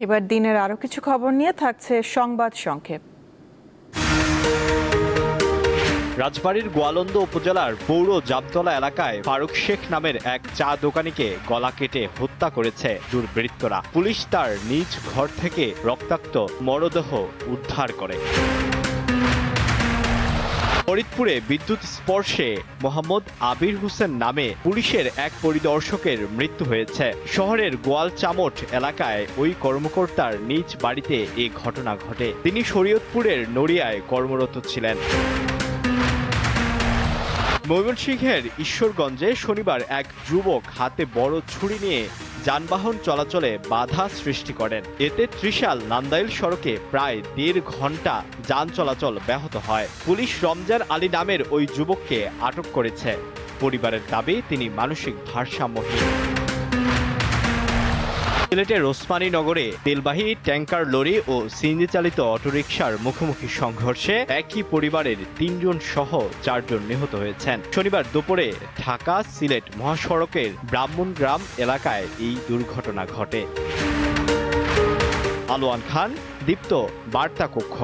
এবার দিনের আরো কিছু খবর নিয়ে থাকছে সংবাদ সংক্ষেপ। রাজবাড়ীর গোয়ালন্দ উপজেলার পৌর জামতলা এলাকায় ফারুক শেখ নামের এক চা দোকানিকে গলা কেটে হত্যা করেছে দুর্বৃত্তরা। পুলিশ তার নিজ ঘর থেকে রক্তাক্ত মরদেহ উদ্ধার করে। ফরিদপুরে বিদ্যুৎ স্পর্শে মোহাম্মদ আবির হোসেন নামে পুলিশের এক পরিদর্শকের মৃত্যু হয়েছে। শহরের গোয়ালচামট এলাকায় ওই কর্মকর্তার নিজ বাড়িতে এ ঘটনা ঘটে। তিনি শরীয়তপুরের নড়িয়ায় কর্মরত ছিলেন। ময়মনসিংহের ঈশ্বরগঞ্জে শনিবার এক যুবক হাতে বড় ছুরি নিয়ে যানবাহন চলাচলে বাধা সৃষ্টি করেন। এতে ত্রিশাল নান্দাইল সড়কে প্রায় 1.5 ঘন্টা যান চলাচল ব্যাহত হয়। পুলিশ রমজান আলী নামের ওই যুবককে আটক করেছে। পরিবারের দাবি তিনি মানসিক ভারসাম্যহীন। সিলেটের ওসমানীনগরে তেলবাহী ট্যাঙ্কার লরি ও সিএনজি চালিত অটোরিকশার মুখোমুখি সংঘর্ষে একই পরিবারের 3 জন সহ 4 জন নিহত হয়েছেন। শনিবার দুপুরে ঢাকা সিলেট মহাসড়কের ব্রাহ্মণগ্রাম এলাকায় এই দুর্ঘটনা ঘটে। আলোয়ান খান, দীপ্ত, বার্তা কক্ষ।